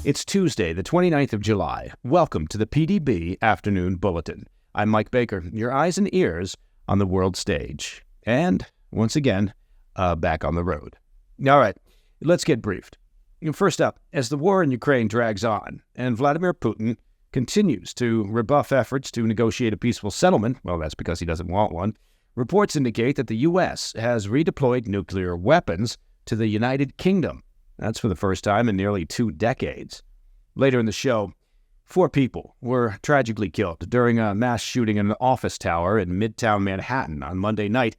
It's Tuesday, the 29th of July. Welcome to the PDB Afternoon Bulletin. I'm Mike Baker, your eyes and ears on the world stage. And, once again, back on the road. All right, let's get briefed. First up, as the war in Ukraine drags on, and Vladimir Putin continues to rebuff efforts to negotiate a peaceful settlement, well, that's because he doesn't want one, reports indicate that the U.S. has redeployed nuclear weapons to the United Kingdom. That's for the first time in nearly 2 decades. Later in the show, 4 people were tragically killed during a mass shooting in an office tower in Midtown Manhattan on Monday night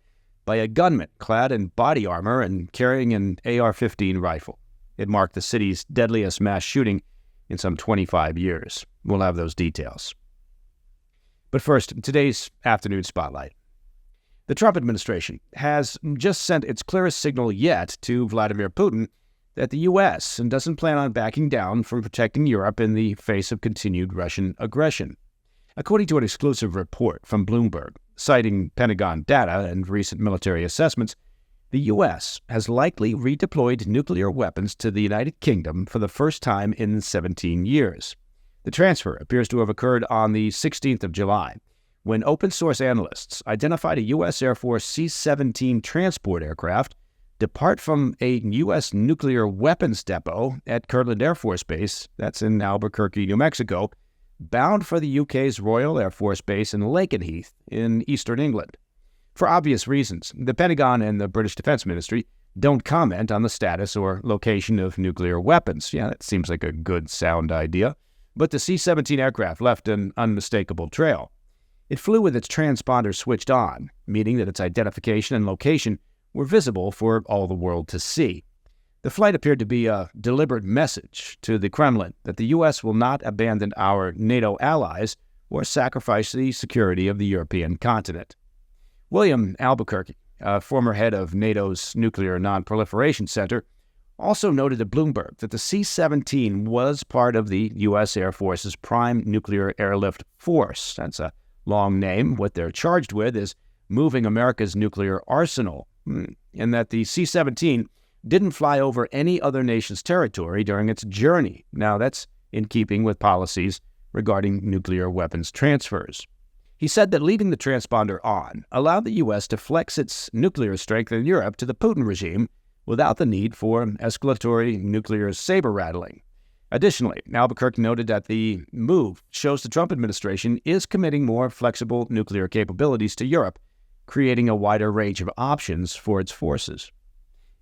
by a gunman clad in body armor and carrying an AR-15 rifle. It marked the city's deadliest mass shooting in some 25 years. We'll have those details. But first, today's afternoon spotlight. The Trump administration has just sent its clearest signal yet to Vladimir Putin that the U.S. doesn't plan on backing down from protecting Europe in the face of continued Russian aggression. According to an exclusive report from Bloomberg, citing Pentagon data and recent military assessments, the U.S. has likely redeployed nuclear weapons to the United Kingdom for the first time in 17 years. The transfer appears to have occurred on the 16th of July, when open-source analysts identified a U.S. Air Force C-17 transport aircraft depart from a U.S. nuclear weapons depot at Kirtland Air Force Base, that's in Albuquerque, New Mexico, bound for the U.K.'s Royal Air Force Base in Lakenheath in eastern England. For obvious reasons, the Pentagon and the British Defense Ministry don't comment on the status or location of nuclear weapons. Yeah, that seems like a good, sound idea. But the C-17 aircraft left an unmistakable trail. It flew with its transponder switched on, meaning that its identification and location were visible for all the world to see. The flight appeared to be a deliberate message to the Kremlin that the U.S. will not abandon our NATO allies or sacrifice the security of the European continent. William Albuquerque, former head of NATO's Nuclear Non-Proliferation Center, also noted to Bloomberg that the C-17 was part of the U.S. Air Force's Prime Nuclear Airlift Force. That's a long name. What they're charged with is moving America's nuclear arsenal, and that the C-17 didn't fly over any other nation's territory during its journey. Now, that's in keeping with policies regarding nuclear weapons transfers. He said that leaving the transponder on allowed the U.S. to flex its nuclear strength in Europe to the Putin regime without the need for escalatory nuclear saber-rattling. Additionally, Albuquerque noted that the move shows the Trump administration is committing more flexible nuclear capabilities to Europe, creating a wider range of options for its forces.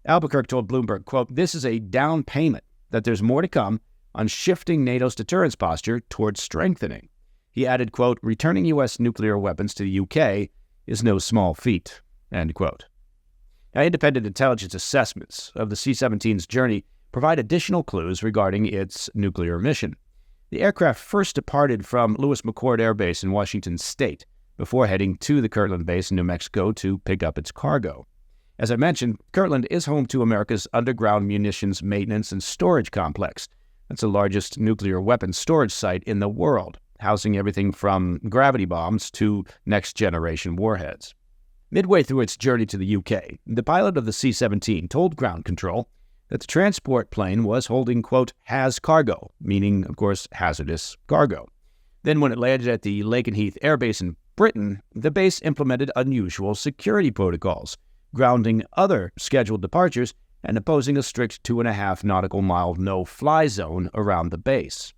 Albuquerque told Bloomberg, quote, "This is a down payment that there's more to come on shifting NATO's deterrence posture towards strengthening." He added, quote, "Returning U.S. nuclear weapons to the U.K. is no small feat," end quote. Now, independent intelligence assessments of the C-17's journey provide additional clues regarding its nuclear mission. The aircraft first departed from Lewis McChord Air Base in Washington State before heading to the Kirtland Base in New Mexico to pick up its cargo. As I mentioned, Kirtland is home to America's underground munitions maintenance and storage complex. That's the largest nuclear weapons storage site in the world, housing everything from gravity bombs to next-generation warheads. Midway through its journey to the UK, the pilot of the C-17 told ground control that the transport plane was holding, quote, "has cargo," meaning, of course, hazardous cargo. Then when it landed at the Lakenheath Air Base in Britain, the base implemented unusual security protocols, grounding other scheduled departures and imposing a strict 2.5 nautical mile no-fly zone around the base.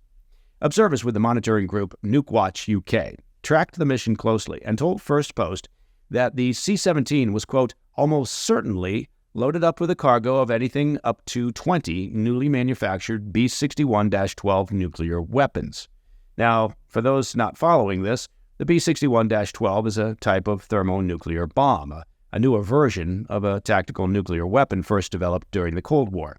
Observers with the monitoring group Nukewatch UK tracked the mission closely and told First Post that the C-17 was, quote, "almost certainly loaded up with a cargo of anything up to 20 newly manufactured B-61-12 nuclear weapons." Now, for those not following this, the B-61-12 is a type of thermonuclear bomb, a newer version of a tactical nuclear weapon first developed during the Cold War.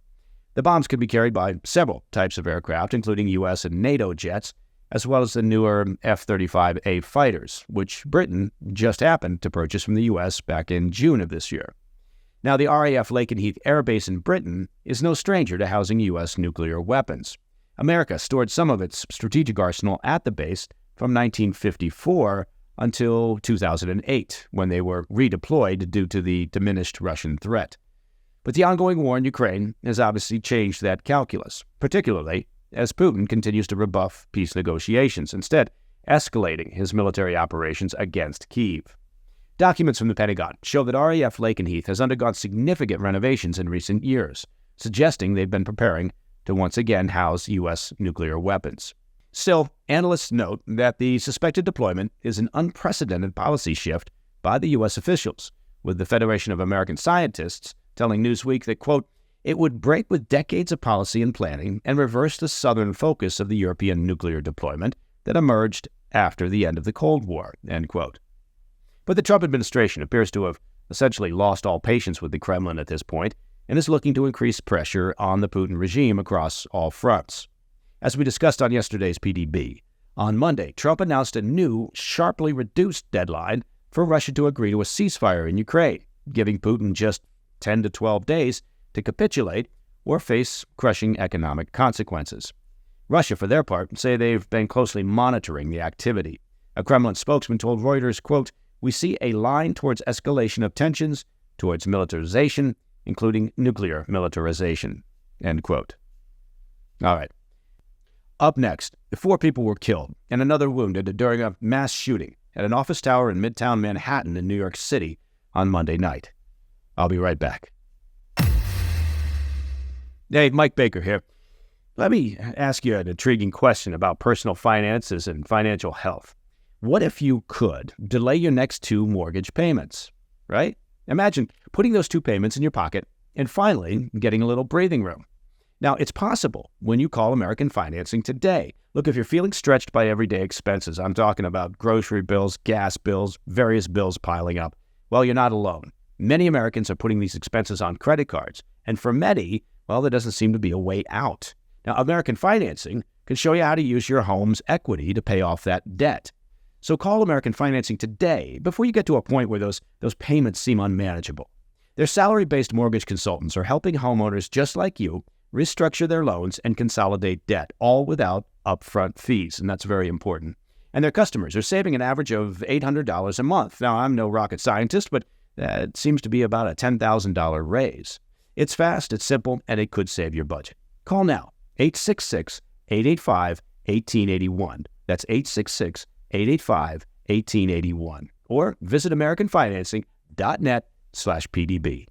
The bombs could be carried by several types of aircraft, including U.S. and NATO jets, as well as the newer F-35A fighters, which Britain just happened to purchase from the U.S. back in June of this year. Now, the RAF Lakenheath Air Base in Britain is no stranger to housing U.S. nuclear weapons. America stored some of its strategic arsenal at the base from 1954 until 2008, when they were redeployed due to the diminished Russian threat. But the ongoing war in Ukraine has obviously changed that calculus, particularly as Putin continues to rebuff peace negotiations, instead escalating his military operations against Kyiv. Documents from the Pentagon show that RAF Lakenheath has undergone significant renovations in recent years, suggesting they've been preparing to once again house U.S. nuclear weapons. Still, analysts note that the suspected deployment is an unprecedented policy shift by the U.S. officials, with the Federation of American Scientists telling Newsweek that, quote, it would break with decades of policy and planning and reverse the southern focus of the European nuclear deployment that emerged after the end of the Cold War, end quote. But the Trump administration appears to have essentially lost all patience with the Kremlin at this point and is looking to increase pressure on the Putin regime across all fronts. As we discussed on yesterday's PDB, on Monday, Trump announced a new, sharply reduced deadline for Russia to agree to a ceasefire in Ukraine, giving Putin just 10 to 12 days to capitulate or face crushing economic consequences. Russia, for their part, say they've been closely monitoring the activity. A Kremlin spokesman told Reuters, quote, we see a line towards escalation of tensions, towards militarization, including nuclear militarization, end quote. All right. Up next, 4 people were killed and another wounded during a mass shooting at an office tower in Midtown Manhattan in New York City on Monday night. I'll be right back. Hey, Mike Baker here. Let me ask you an intriguing question about personal finances and financial health. What if you could delay your next 2 mortgage payments, right? Imagine putting those 2 payments in your pocket and finally getting a little breathing room. Now, it's possible when you call American Financing today. Look, if you're feeling stretched by everyday expenses, I'm talking about grocery bills, gas bills, various bills piling up, well, you're not alone. Many Americans are putting these expenses on credit cards, and for many, well, there doesn't seem to be a way out. Now, American Financing can show you how to use your home's equity to pay off that debt. So call American Financing today before you get to a point where those payments seem unmanageable. Their salary-based mortgage consultants are helping homeowners just like you restructure their loans and consolidate debt, all without upfront fees, and that's very important. And their customers are saving an average of $800 a month. Now, I'm no rocket scientist, but it seems to be about a $10,000 raise. It's fast, it's simple, and it could save your budget. Call now, 866-885-1881. That's 866-885-1881. Or visit AmericanFinancing.net/PDB.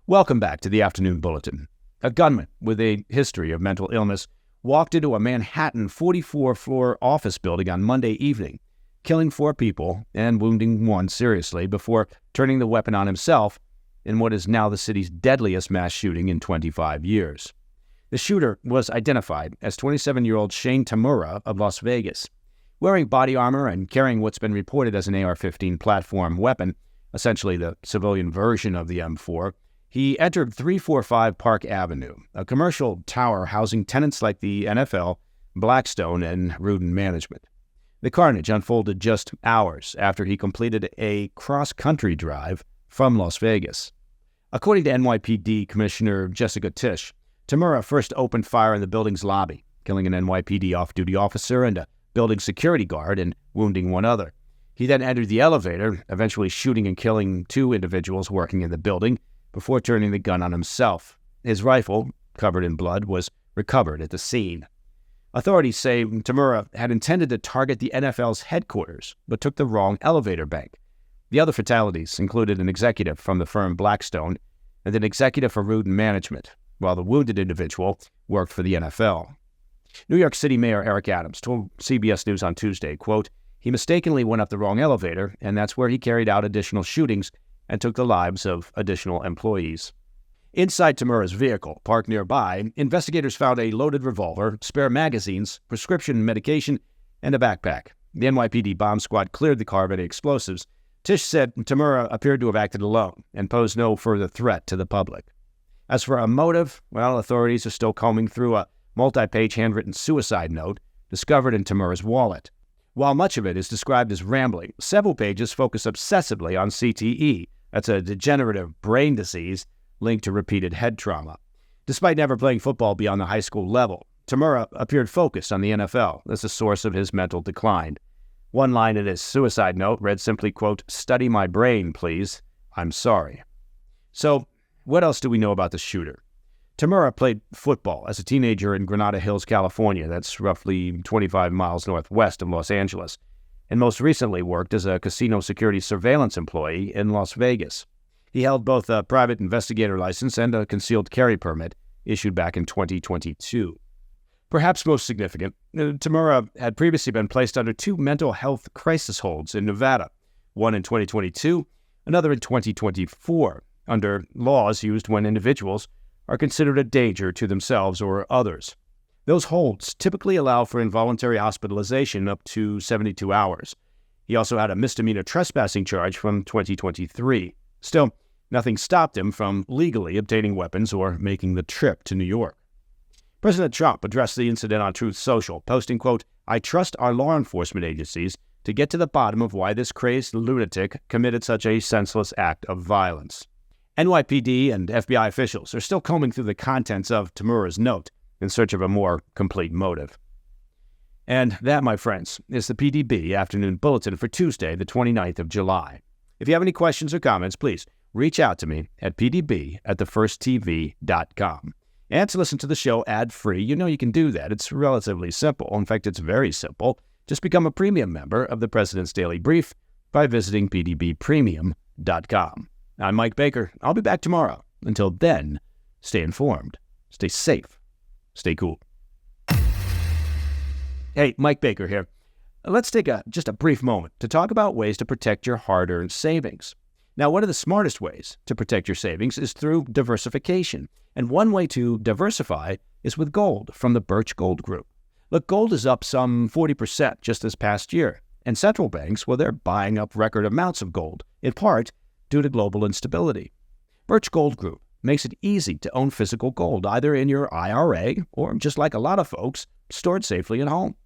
Welcome back to the Afternoon Bulletin. A gunman with a history of mental illness walked into a Manhattan 44-floor office building on Monday evening, killing 4 people and wounding 1 seriously before turning the weapon on himself in what is now the city's deadliest mass shooting in 25 years. The shooter was identified as 27-year-old Shane Tamura of Las Vegas. Wearing body armor and carrying what's been reported as an AR-15 platform weapon, essentially the civilian version of the M4, he entered 345 Park Avenue, a commercial tower housing tenants like the NFL, Blackstone, and Rudin Management. The carnage unfolded just hours after he completed a cross-country drive from Las Vegas. According to NYPD Commissioner Jessica Tisch, Tamura first opened fire in the building's lobby, killing an NYPD off-duty officer and a building security guard and wounding 1 other. He then entered the elevator, eventually shooting and killing 2 individuals working in the building, before turning the gun on himself. His rifle, covered in blood, was recovered at the scene. Authorities say Tamura had intended to target the NFL's headquarters, but took the wrong elevator bank. The other fatalities included an executive from the firm Blackstone and an executive for Rudin Management, while the wounded individual worked for the NFL. New York City Mayor Eric Adams told CBS News on Tuesday, quote, he mistakenly went up the wrong elevator, and that's where he carried out additional shootings and took the lives of additional employees. Inside Tamura's vehicle, parked nearby, investigators found a loaded revolver, spare magazines, prescription medication, and a backpack. The NYPD bomb squad cleared the car of any explosives. Tisch said Tamura appeared to have acted alone and posed no further threat to the public. As for a motive, well, authorities are still combing through a multi-page handwritten suicide note discovered in Tamura's wallet. While much of it is described as rambling, several pages focus obsessively on CTE. That's a degenerative brain disease linked to repeated head trauma. Despite never playing football beyond the high school level, Tamura appeared focused on the NFL as a source of his mental decline. One line in his suicide note read simply, quote, study my brain, please. I'm sorry. So, what else do we know about the shooter? Tamura played football as a teenager in Granada Hills, California. That's roughly 25 miles northwest of Los Angeles, and most recently worked as a casino security surveillance employee in Las Vegas. He held both a private investigator license and a concealed carry permit issued back in 2022. Perhaps most significant, Tamura had previously been placed under 2 mental health crisis holds in Nevada, one in 2022, another in 2024, under laws used when individuals are considered a danger to themselves or others. Those holds typically allow for involuntary hospitalization up to 72 hours. He also had a misdemeanor trespassing charge from 2023. Still, nothing stopped him from legally obtaining weapons or making the trip to New York. President Trump addressed the incident on Truth Social, posting, quote, "I trust our law enforcement agencies to get to the bottom of why this crazed lunatic committed such a senseless act of violence." NYPD and FBI officials are still combing through the contents of Tamura's note in search of a more complete motive. And that, my friends, is the PDB Afternoon Bulletin for Tuesday, the 29th of July. If you have any questions or comments, please reach out to me at pdb@thefirsttv.com. And to listen to the show ad-free, you know you can do that. It's relatively simple. In fact, it's very simple. Just become a premium member of the President's Daily Brief by visiting pdbpremium.com. I'm Mike Baker. I'll be back tomorrow. Until then, stay informed, stay safe, stay cool. Hey, Mike Baker here. Let's take just a brief moment to talk about ways to protect your hard-earned savings. Now, one of the smartest ways to protect your savings is through diversification. And one way to diversify is with gold from the Birch Gold Group. Look, gold is up some 40% just this past year. And central banks, well, they're buying up record amounts of gold, in part due to global instability. Birch Gold Group makes it easy to own physical gold, either in your IRA or, just like a lot of folks, stored safely at home.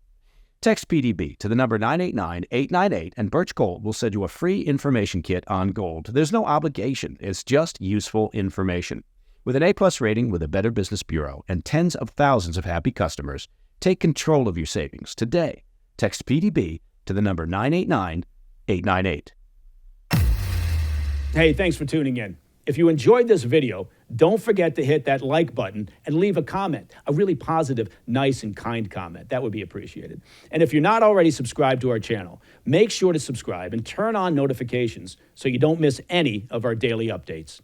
Text PDB to the number 989-898 and Birch Gold will send you a free information kit on gold. There's no obligation. It's just useful information. With an A+ rating with a Better Business Bureau and tens of thousands of happy customers, take control of your savings today. Text PDB to the number 989-898. Hey, thanks for tuning in. If you enjoyed this video, don't forget to hit that like button and leave a comment, a really positive, nice, and kind comment. That would be appreciated. And if you're not already subscribed to our channel, make sure to subscribe and turn on notifications so you don't miss any of our daily updates.